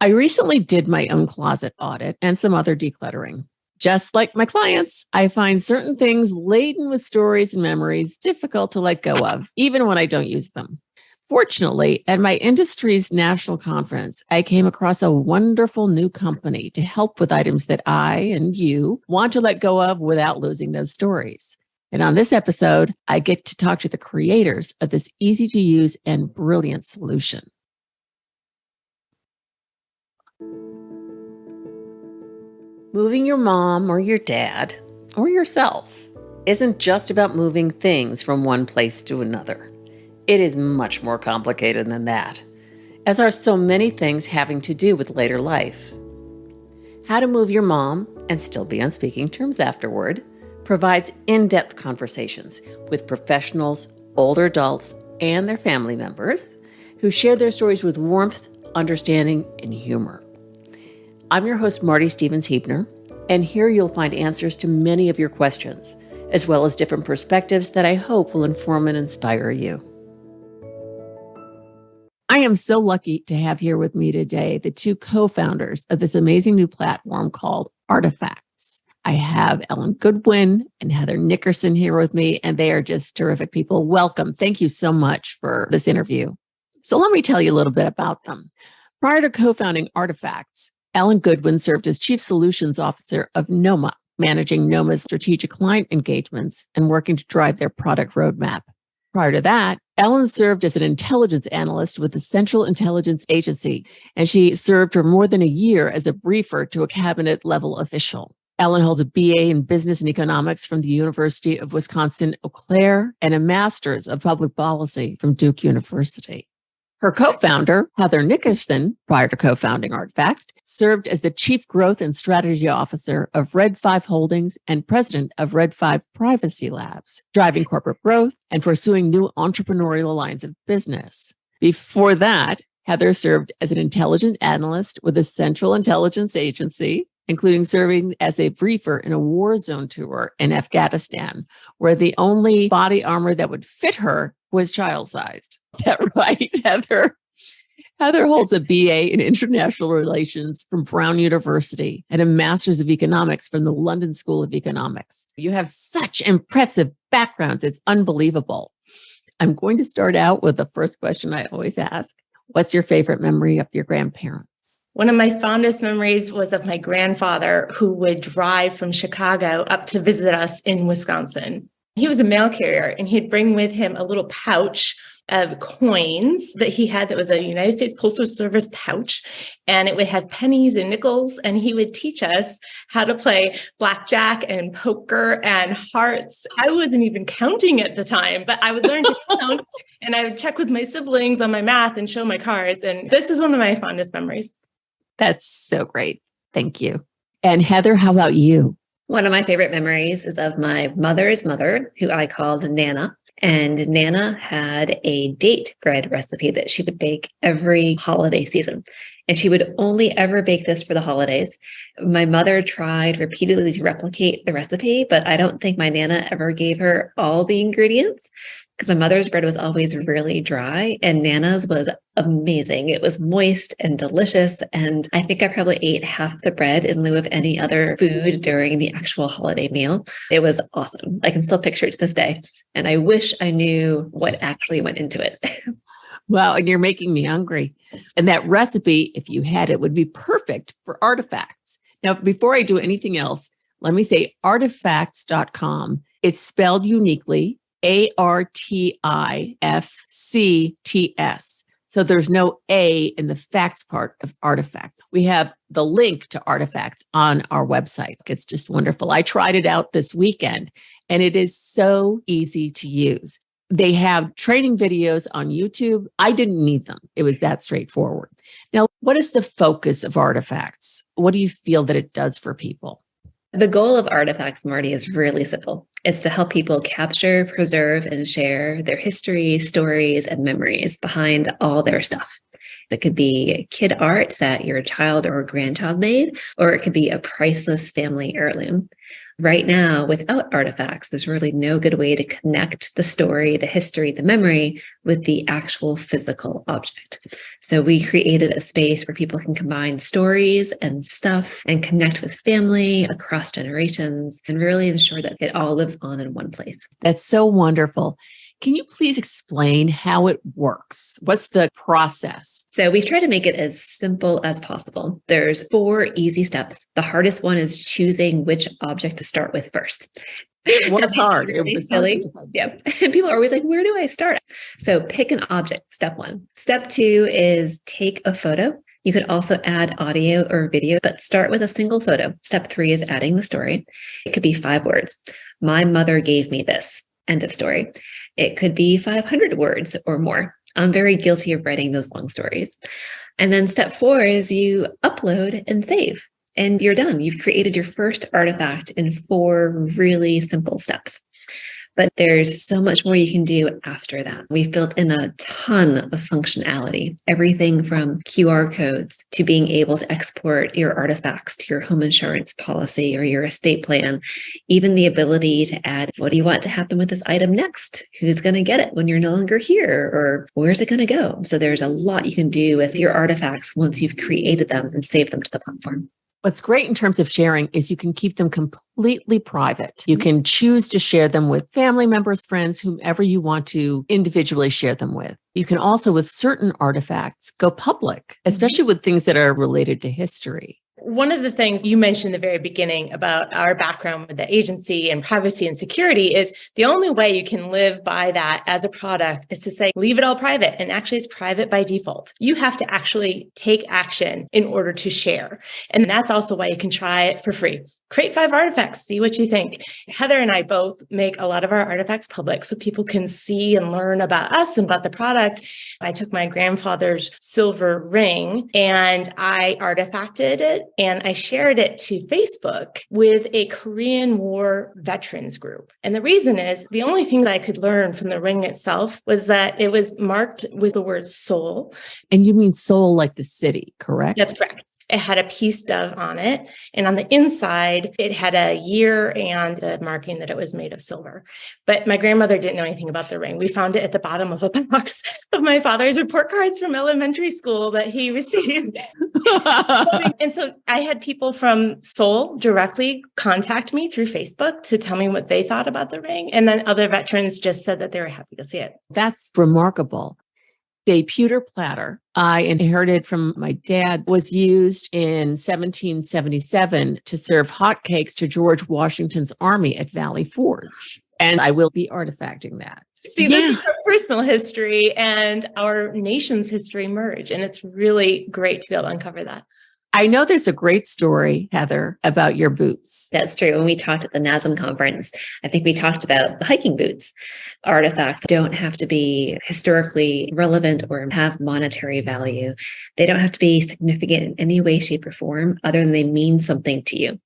I recently did my own closet audit and some other decluttering. Just like my clients, I find certain things laden with stories and memories difficult to let go of, even when I don't use them. Fortunately, at my industry's national conference, I came across a wonderful new company to help with items that I and you want to let go of without losing those stories. And on this episode, I get to talk to the creators of this easy to use and brilliant solution. Moving your mom or your dad or yourself isn't just about moving things from one place to another. It is much more complicated than that, as are so many things having to do with later life. How to Move Your Mom and Still Be on Speaking Terms Afterward provides in-depth conversations with professionals, older adults, and their family members who share their stories with warmth, understanding, and humor. I'm your host, Marty Stevens-Heebner, and here you'll find answers to many of your questions, as well as different perspectives that I hope will inform and inspire you. I am so lucky to have here with me today the two co-founders of this amazing new platform called Artifcts. I have Ellen Goodwin and Heather Nickerson here with me, and they are just terrific people. Welcome. Thank you so much for this interview. So let me tell you a little bit about them. Prior to co-founding Artifcts, Ellen Goodwin served as Chief Solutions Officer of Noma, managing Noma's strategic client engagements and working to drive their product roadmap. Prior to that, Ellen served as an intelligence analyst with the Central Intelligence Agency, and she served for more than a year as a briefer to a cabinet-level official. Ellen holds a BA in Business and Economics from the University of Wisconsin-Eau Claire and a Master's of Public Policy from Duke University. Her co-founder, Heather Nickerson, prior to co-founding Artifacts, served as the Chief Growth and Strategy Officer of Red 5 Holdings and President of Red 5 Privacy Labs, driving corporate growth and pursuing new entrepreneurial lines of business. Before that, Heather served as an intelligence analyst with the Central Intelligence Agency, including serving as a briefer in a war zone tour in Afghanistan, where the only body armor that would fit her was child-sized. Is that right, Heather? Heather holds a BA in International Relations from Brown University and a Master's of Economics from the London School of Economics. You have such impressive backgrounds. It's unbelievable. I'm going to start out with the first question I always ask. What's your favorite memory of your grandparents? One of my fondest memories was of my grandfather, who would drive from Chicago up to visit us in Wisconsin. He was a mail carrier, and he'd bring with him a little pouch of coins that he had that was a United States Postal Service pouch, and it would have pennies and nickels, and he would teach us how to play blackjack and poker and hearts. I wasn't even counting at the time, but I would learn to count, and I would check with my siblings on my math and show my cards, and this is one of my fondest memories. That's so great. Thank you. And Heather, how about you? One of my favorite memories is of my mother's mother, who I called Nana. And Nana had a date bread recipe that she would bake every holiday season. And she would only ever bake this for the holidays. My mother tried repeatedly to replicate the recipe, but I don't think my Nana ever gave her all the ingredients, because my mother's bread was always really dry and Nana's was amazing. It was moist and delicious. And I think I probably ate half the bread in lieu of any other food during the actual holiday meal. It was awesome. I can still picture it to this day. And I wish I knew what actually went into it. Wow, and you're making me hungry. And that recipe, if you had it, would be perfect for Artifcts. Now, before I do anything else, let me say artifacts.com. It's spelled uniquely, ARTIFCTS. So there's no A in the facts part of Artifacts. We have the link to Artifacts on our website. It's just wonderful. I tried it out this weekend, and it is so easy to use. They have training videos on YouTube. I didn't need them. It was that straightforward. Now, what is the focus of Artifacts? What do you feel that it does for people? The goal of Artifacts, Marty, is really simple. It's to help people capture, preserve, and share their history, stories, and memories behind all their stuff. It could be kid art that your child or grandchild made, or it could be a priceless family heirloom. Right now, without artifacts, there's really no good way to connect the story, the history, the memory with the actual physical object. So we created a space where people can combine stories and stuff and connect with family across generations and really ensure that it all lives on in one place. That's so wonderful. Can you please explain how it works? What's the process? So we've tried to make it as simple as possible. There's 4 easy steps. The hardest one is choosing which object to start with first. What's hard? Really It was silly. hard. Yeah. And people are always like, where do I start? So pick an object, step 1. Step 2 is take a photo. You could also add audio or video, but start with a single photo. Step 3 is adding the story. It could be 5 words. My mother gave me this. End of story. It could be 500 words or more. I'm very guilty of writing those long stories. And then step 4 is you upload and save, and you're done. You've created your first artifact in 4 really simple steps. But there's so much more you can do after that. We've built in a ton of functionality, everything from QR codes to being able to export your artifacts to your home insurance policy or your estate plan, even the ability to add, what do you want to happen with this item next? Who's going to get it when you're no longer here? Or where's it going to go? So there's a lot you can do with your artifacts once you've created them and saved them to the platform. What's great in terms of sharing is you can keep them completely private. You can choose to share them with family members, friends, whomever you want to individually share them with. You can also, with certain artifacts, go public, especially with things that are related to history. One of the things you mentioned in the very beginning about our background with the agency and privacy and security is the only way you can live by that as a product is to say, leave it all private. And actually, it's private by default. You have to actually take action in order to share. And that's also why you can try it for free. Create 5 artifacts, see what you think. Heather and I both make a lot of our artifacts public so people can see and learn about us and about the product. I took my grandfather's silver ring and I artifacted it and I shared it to Facebook with a Korean War veterans group. And the reason is the only thing that I could learn from the ring itself was that it was marked with the word Seoul. And you mean Seoul like the city, correct? That's correct. It had a peace dove on it. And on the inside, it had a year and the marking that it was made of silver. But my grandmother didn't know anything about the ring. We found it at the bottom of a box of my father's report cards from elementary school that he received. And so I had people from Seoul directly contact me through Facebook to tell me what they thought about the ring. And then other veterans just said that they were happy to see it. That's remarkable. A pewter platter I inherited from my dad was used in 1777 to serve hotcakes to George Washington's army at Valley Forge. And I will be artifacting that. See, this is our personal history and our nation's history merge. And it's really great to be able to uncover that. I know there's a great story, Heather, about your boots. That's true. When we talked at the NASM conference, I think we talked about the hiking boots. Artifacts don't have to be historically relevant or have monetary value. They don't have to be significant in any way, shape, or form other than they mean something to you.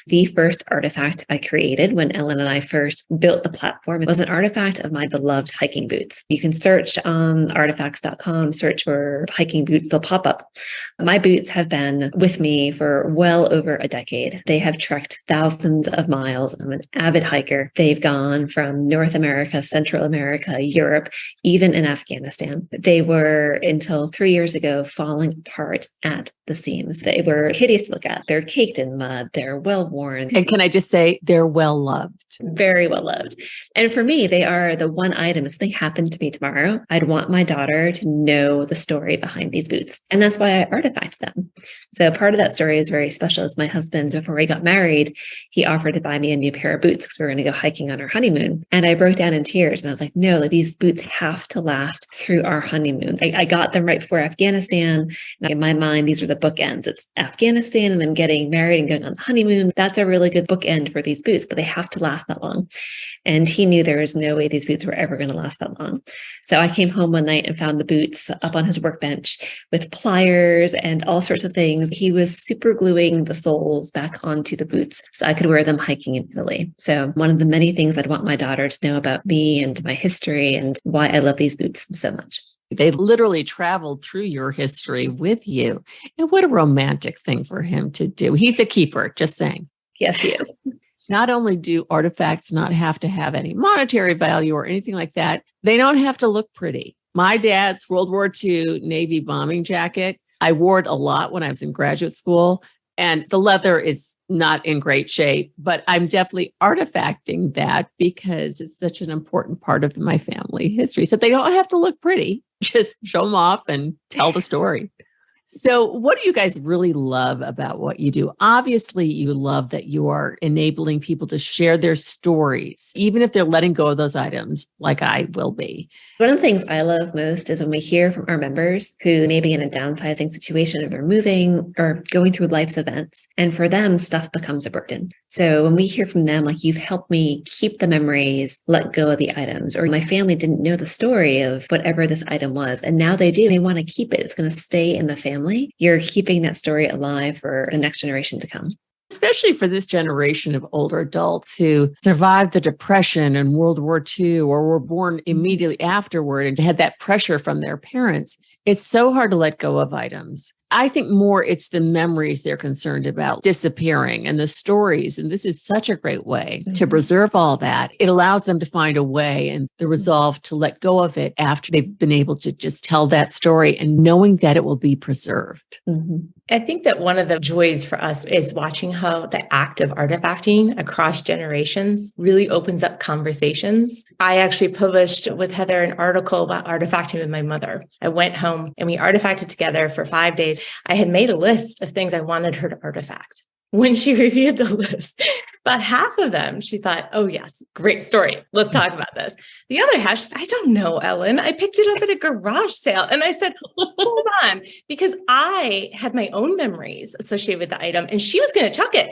The first artifact I created when Ellen and I first built the platform was an artifact of my beloved hiking boots. You can search on artifacts.com, search for hiking boots, they'll pop up. My boots have been with me for well over a decade. They have trekked thousands of miles. I'm an avid hiker. They've gone from North America, Central America, Europe, even in Afghanistan. They were, until 3 years ago, falling apart at the seams. They were hideous to look at. They're caked in mud. They're well worn. And can I just say they're well loved? Very well loved. And for me, they are the one item, if something happened to me tomorrow, I'd want my daughter to know the story behind these boots. And that's why I artifact them. So part of that story is very special. As my husband, before we got married, he offered to buy me a new pair of boots because we were going to go hiking on our honeymoon. And I broke down in tears and I was like, no, like, these boots have to last through our honeymoon. I got them right before Afghanistan. And in my mind, these were the bookends. It's Afghanistan and then getting married and going on the honeymoon. That's a really good bookend for these boots, but they have to last that long. And he knew there was no way these boots were ever going to last that long. So I came home one night and found the boots up on his workbench with pliers and all sorts of things. He was super gluing the soles back onto the boots so I could wear them hiking in Italy. So one of the many things I'd want my daughter to know about me and my history and why I love these boots so much. They literally traveled through your history with you. And what a romantic thing for him to do. He's a keeper, just saying. Yes, he is. Not only do artifacts not have to have any monetary value or anything like that, they don't have to look pretty. My dad's World War II Navy bombing jacket, I wore it a lot when I was in graduate school, and the leather is not in great shape, but I'm definitely artifacting that because it's such an important part of my family history. So they don't have to look pretty, just show them off and tell the story. So what do you guys really love about what you do? Obviously, you love that you are enabling people to share their stories, even if they're letting go of those items, like I will be. One of the things I love most is when we hear from our members who may be in a downsizing situation or they're moving or going through life's events. And for them, stuff becomes a burden. So when we hear from them, like, you've helped me keep the memories, let go of the items, or my family didn't know the story of whatever this item was. And now they do. They want to keep it. It's going to stay in the family. You're keeping that story alive for the next generation to come. Especially for this generation of older adults who survived the Depression and World War II or were born immediately afterward and had that pressure from their parents. It's so hard to let go of items. I think more it's the memories they're concerned about disappearing and the stories. And this is such a great way to preserve all that. It allows them to find a way and the resolve to let go of it after they've been able to just tell that story and knowing that it will be preserved. I think that one of the joys for us is watching how the act of artifacting across generations really opens up conversations. I actually published with Heather an article about artifacting with my mother. I went home and we artifacted together for 5 days. I had made a list of things I wanted her to artifact. When she reviewed the list, about half of them, she thought, oh, yes, great story. Let's talk about this. The other half, she said, I don't know, Ellen. I picked it up at a garage sale. And I said, hold on, because I had my own memories associated with the item and she was going to chuck it.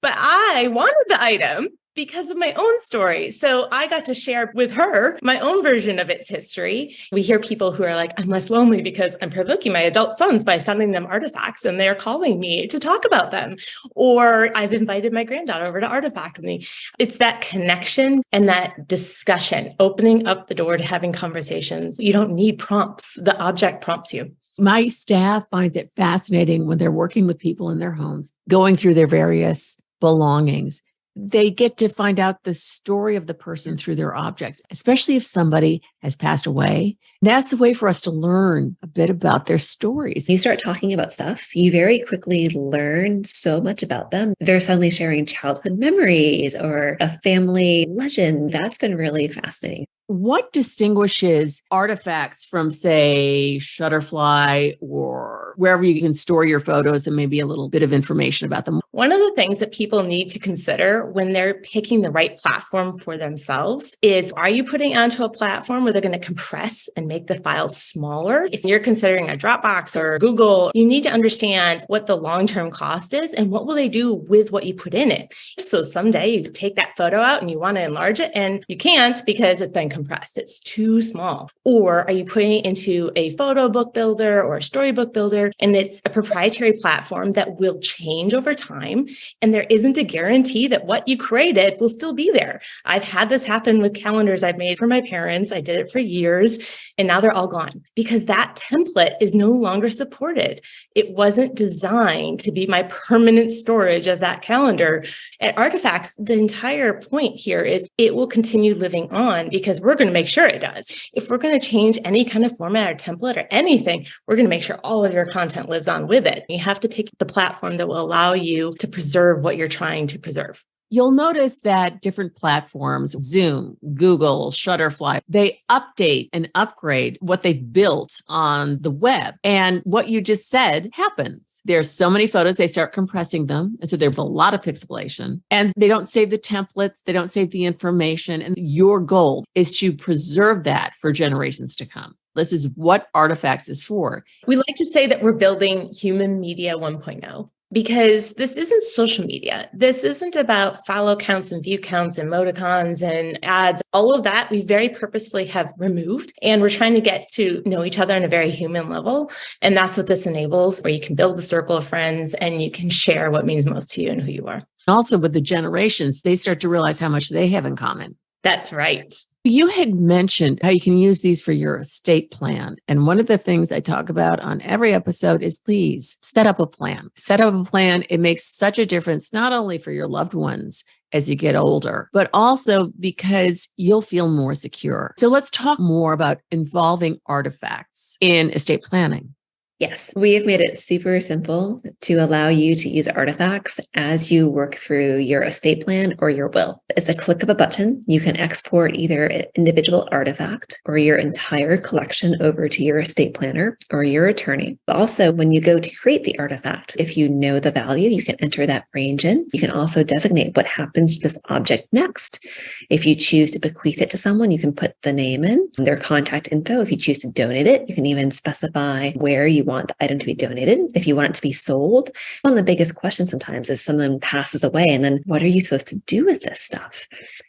But I wanted the item because of my own story. So I got to share with her my own version of its history. We hear people who are like, I'm less lonely because I'm provoking my adult sons by sending them artifacts and they're calling me to talk about them. Or I've invited my granddaughter over to artifact with me. It's that connection and that discussion, opening up the door to having conversations. You don't need prompts. The object prompts you. My staff finds it fascinating when they're working with people in their homes, going through their various belongings. They get to find out the story of the person through their objects, especially if somebody has passed away. That's the way for us to learn a bit about their stories. You start talking about stuff, you very quickly learn so much about them. They're suddenly sharing childhood memories or a family legend. That's been really fascinating. What distinguishes artifacts from, say, Shutterfly or wherever you can store your photos and maybe a little bit of information about them? One of the things that people need to consider when they're picking the right platform for themselves is, are you putting onto a platform where they're going to compress and make the files smaller? If you're considering a Dropbox or Google, you need to understand what the long-term cost is and what will they do with what you put in it. So someday you take that photo out and you want to enlarge it and you can't because it's been compressed. It's too small. Or are you putting it into a photo book builder or a storybook builder and it's a proprietary platform that will change over time and there isn't a guarantee that what you created will still be there. I've had this happen with calendars I've made for my parents. I did it for years and now they're all gone because that template is no longer supported. It wasn't designed to be my permanent storage of that calendar. At Artifacts, the entire point here is it will continue living on because we're going to make sure it does. If we're going to change any kind of format or template or anything, we're going to make sure all of your content lives on with it. You have to pick the platform that will allow you to preserve what you're trying to preserve. You'll notice that different platforms, Zoom, Google, Shutterfly, they update and upgrade what they've built on the web. And what you just said happens. There's so many photos, they start compressing them. And so there's a lot of pixelation and they don't save the templates. They don't save the information. And your goal is to preserve that for generations to come. This is what Artifacts is for. We like to say that we're building human media 1.0. Because this isn't social media. This isn't about follow counts and view counts and emoticons and ads. All of that we very purposefully have removed. And we're trying to get to know each other on a very human level. And that's what this enables, where you can build a circle of friends and you can share what means most to you and who you are. Also with the generations, they start to realize how much they have in common. That's right. You had mentioned how you can use these for your estate plan. And one of the things I talk about on every episode is please set up a plan. Set up a plan. It makes such a difference, not only for your loved ones as you get older, but also because you'll feel more secure. So let's talk more about involving artifacts in estate planning. Yes, we have made it super simple to allow you to use artifacts as you work through your estate plan or your will. It's a click of a button. You can export either an individual artifact or your entire collection over to your estate planner or your attorney. Also, when you go to create the artifact, if you know the value, you can enter that range in. You can also designate what happens to this object next. If you choose to bequeath it to someone, you can put the name in, their contact info. If you choose to donate it, you can even specify where you want the item to be donated. If you want it to be sold, one of the biggest questions sometimes is someone passes away and then what are you supposed to do with this stuff?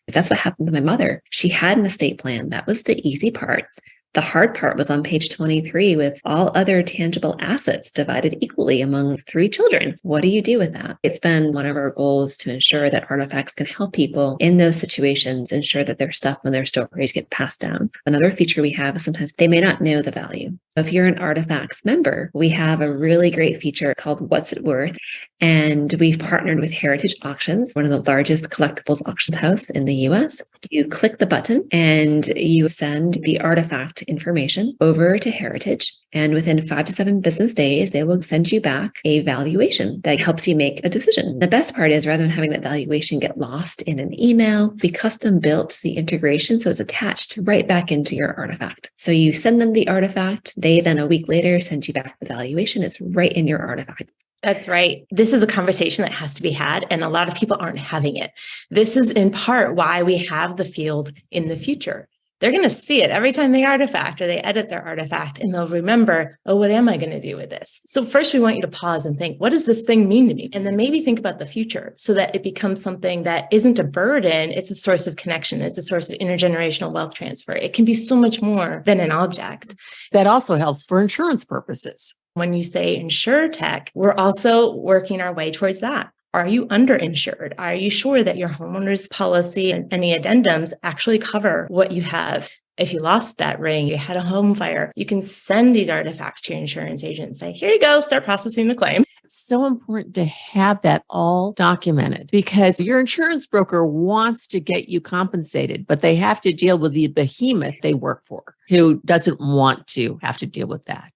That's what happened with my mother. She had an estate plan. That was the easy part. The hard part was on page 23 with all other tangible assets divided equally among 3 children. What do you do with that? It's been one of our goals to ensure that artifacts can help people in those situations, ensure that their stuff and their stories get passed down. Another feature we have is sometimes they may not know the value. If you're an Artifacts member, we have a really great feature called What's It Worth? And we've partnered with Heritage Auctions, one of the largest collectibles auctions house in the US. You click the button and you send the artifact information over to Heritage. And within 5 to 7 business days, they will send you back a valuation that helps you make a decision. The best part is rather than having that valuation get lost in an email, we custom built the integration so it's attached right back into your artifact. So you send them the artifact, they then a week later send you back the valuation. It's right in your artifact. That's right. This is a conversation that has to be had, and a lot of people aren't having it. This is in part why we have the field in the future. They're going to see it every time they artifact or they edit their artifact, and they'll remember, oh, what am I going to do with this? So first we want you to pause and think, what does this thing mean to me? And then maybe think about the future so that it becomes something that isn't a burden. It's a source of connection. It's a source of intergenerational wealth transfer. It can be so much more than an object. That also helps for insurance purposes. When you say insure tech, we're also working our way towards that. Are you underinsured? Are you sure that your homeowner's policy and any addendums actually cover what you have? If you lost that ring, you had a home fire, you can send these artifacts to your insurance agent and say, here you go, start processing the claim. It's so important to have that all documented because your insurance broker wants to get you compensated, but they have to deal with the behemoth they work for who doesn't want to have to deal with that.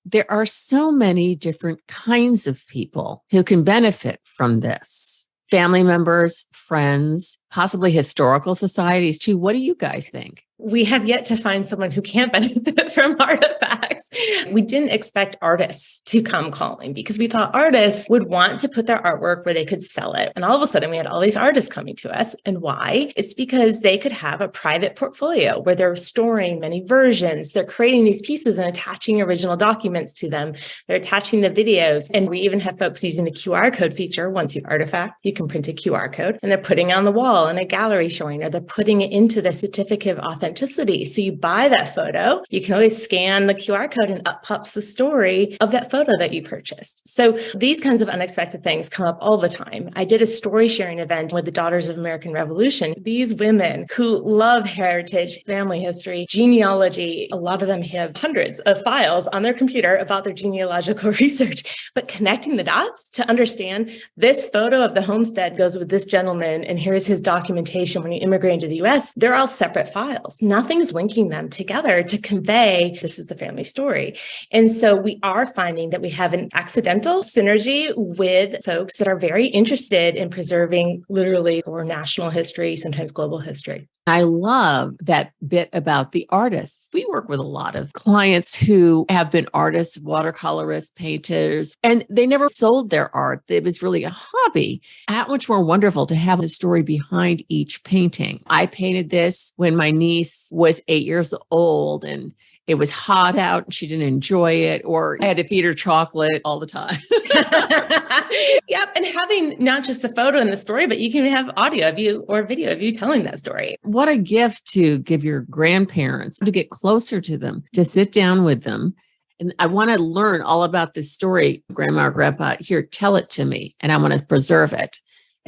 There are so many different kinds of people who can benefit from this. Family members, friends, possibly historical societies too. What do you guys think? We have yet to find someone who can't benefit from artifacts. We didn't expect artists to come calling because we thought artists would want to put their artwork where they could sell it. And all of a sudden we had all these artists coming to us. And why? It's because they could have a private portfolio where they're storing many versions. They're creating these pieces and attaching original documents to them. They're attaching the videos. And we even have folks using the QR code feature. Once you artifact, you can print a QR code and they're putting it on the wall in a gallery showing, or they're putting it into the certificate of authenticity. So you buy that photo, you can always scan the QR code and up pops the story of that photo that you purchased. So these kinds of unexpected things come up all the time. I did a story sharing event with the Daughters of American Revolution. These women who love heritage, family history, genealogy, a lot of them have hundreds of files on their computer about their genealogical research, but connecting the dots to understand this photo of the homestead goes with this gentleman and here's his documentation when he immigrated to the US, they're all separate files. Nothing's linking them together to convey this is the family story. And so we are finding that we have an accidental synergy with folks that are very interested in preserving literally for national history, sometimes global history. I love that bit about the artists. We work with a lot of clients who have been artists, watercolorists, painters, and they never sold their art. It was really a hobby. How much more wonderful to have a story behind each painting. I painted this when my niece was 8 years old and it was hot out and she didn't enjoy it, or I had to feed her chocolate all the time. Yep. And having not just the photo and the story, but you can have audio of you or video of you telling that story. What a gift to give your grandparents, to get closer to them, to sit down with them. And I want to learn all about this story, Grandma or Grandpa. Here, tell it to me. And I want to preserve it.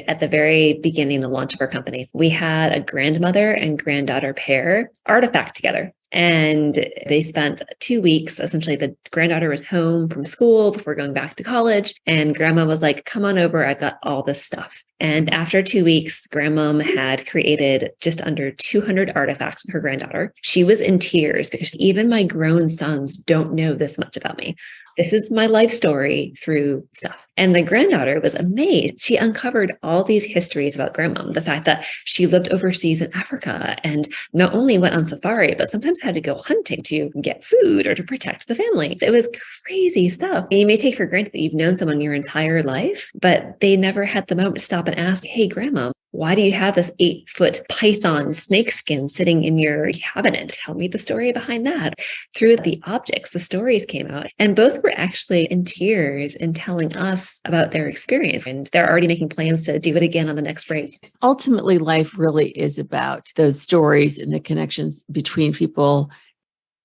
At the very beginning, the launch of our company, we had a grandmother and granddaughter pair artifact together. And they spent 2 weeks. Essentially, the granddaughter was home from school before going back to college. And grandma was like, come on over. I've got all this stuff. And after 2 weeks, grandmom had created just under 200 artifacts with her granddaughter. She was in tears because even my grown sons don't know this much about me. This is my life story through stuff. And the granddaughter was amazed. She uncovered all these histories about grandmom, the fact that she lived overseas in Africa and not only went on safari, but sometimes had to go hunting to get food or to protect the family. It was crazy stuff. And you may take for granted that you've known someone your entire life, but they never had the moment to stop and ask, hey, grandma, why do you have this 8-foot python snakeskin sitting in your cabinet? Tell me the story behind that. Through the objects, the stories came out, and both were actually in tears in telling us about their experience. And they're already making plans to do it again on the next break. Ultimately, life really is about those stories and the connections between people.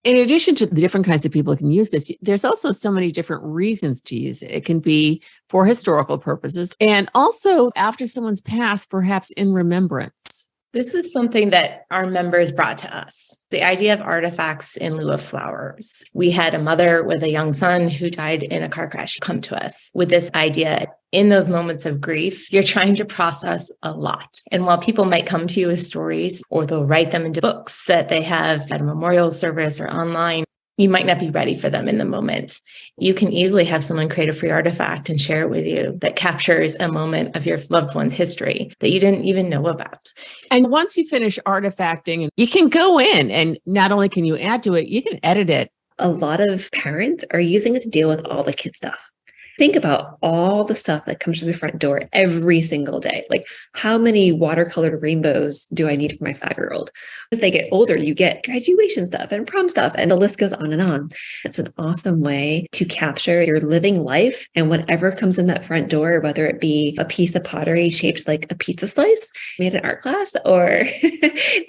In addition to the different kinds of people who can use this, there's also so many different reasons to use it. It can be for historical purposes and also after someone's passed, perhaps in remembrance. This is something that our members brought to us. The idea of artifacts in lieu of flowers. We had a mother with a young son who died in a car crash come to us with this idea. In those moments of grief, you're trying to process a lot. And while people might come to you with stories or they'll write them into books that they have at a memorial service or online, you might not be ready for them in the moment. You can easily have someone create a free artifact and share it with you that captures a moment of your loved one's history that you didn't even know about. And once you finish artifacting, you can go in and not only can you add to it, you can edit it. A lot of parents are using it to deal with all the kid stuff. Think about all the stuff that comes to the front door every single day. Like, how many watercolored rainbows do I need for my 5-year-old? As they get older, you get graduation stuff and prom stuff, and the list goes on and on. It's an awesome way to capture your living life and whatever comes in that front door, whether it be a piece of pottery shaped like a pizza slice made in art class, or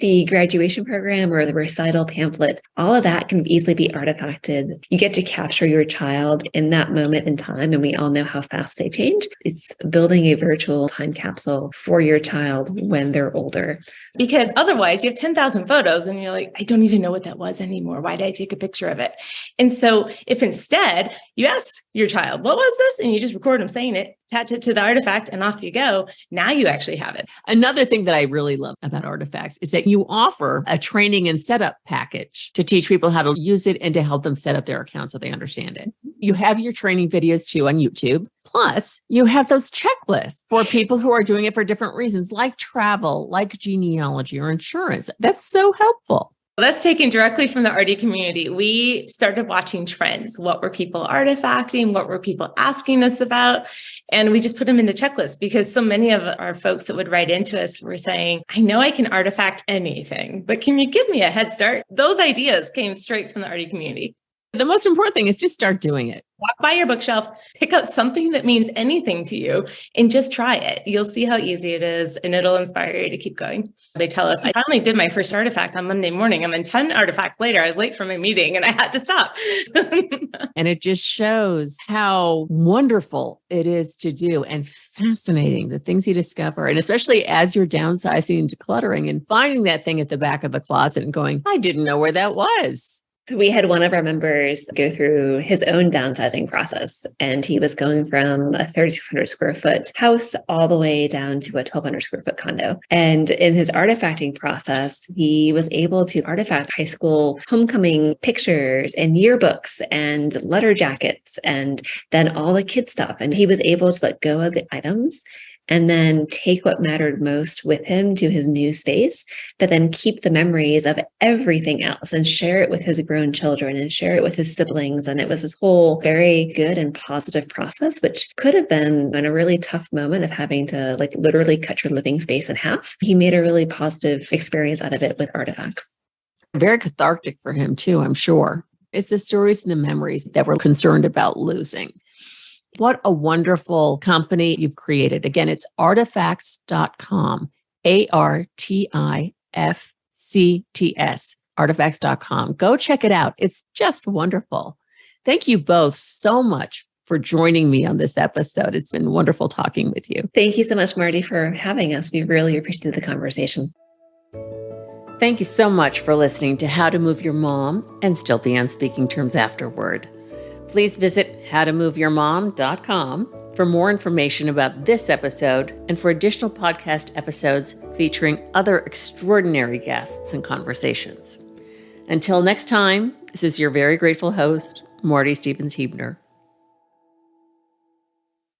the graduation program or the recital pamphlet. All of that can easily be artifacted. You get to capture your child in that moment in time, and we all know how fast they change. It's building a virtual time capsule for your child when they're older. Because otherwise you have 10,000 photos and you're like, I don't even know what that was anymore. Why did I take a picture of it? And so if instead you ask your child, what was this? And you just record them saying it, attach it to the artifact, and off you go. Now you actually have it. Another thing that I really love about Artifacts is that you offer a training and setup package to teach people how to use it and to help them set up their account so they understand it. You have your training videos too on YouTube. Plus, you have those checklists for people who are doing it for different reasons, like travel, like genealogy or insurance. That's so helpful. That's taken directly from the RD community. We started watching trends. What were people artifacting? What were people asking us about? And we just put them into checklists because so many of our folks that would write into us were saying, I know I can artifact anything, but can you give me a head start? Those ideas came straight from the RD community. The most important thing is just start doing it. Walk by your bookshelf, pick out something that means anything to you, and just try it. You'll see how easy it is, and it'll inspire you to keep going. They tell us, I finally did my first artifact on Monday morning, and then 10 artifacts later, I was late for my meeting, and I had to stop. And it just shows how wonderful it is to do and fascinating, the things you discover. And especially as you're downsizing and decluttering and finding that thing at the back of the closet and going, I didn't know where that was. So we had one of our members go through his own downsizing process, and he was going from a 3,600 square foot house all the way down to a 1,200 square foot condo. And in his artifacting process, he was able to artifact high school homecoming pictures and yearbooks and letter jackets and then all the kid stuff. And he was able to let go of the items and then take what mattered most with him to his new space, but then keep the memories of everything else and share it with his grown children and share it with his siblings. And it was this whole very good and positive process, which could have been in a really tough moment of having to like literally cut your living space in half. He made a really positive experience out of it with artifacts. Very cathartic for him too, I'm sure. It's the stories and the memories that we're concerned about losing. What a wonderful company you've created. Again, it's artifacts.com, ARTIFCTS, artifacts.com. Go check it out. It's just wonderful. Thank you both so much for joining me on this episode. It's been wonderful talking with you. Thank you so much, Marty, for having us. We really appreciated the conversation. Thank you so much for listening to How to Move Your Mom and Still Be on Speaking Terms Afterward. Please visit howtomoveyourmom.com for more information about this episode and for additional podcast episodes featuring other extraordinary guests and conversations. Until next time, this is your very grateful host, Marty Stevens-Heebner.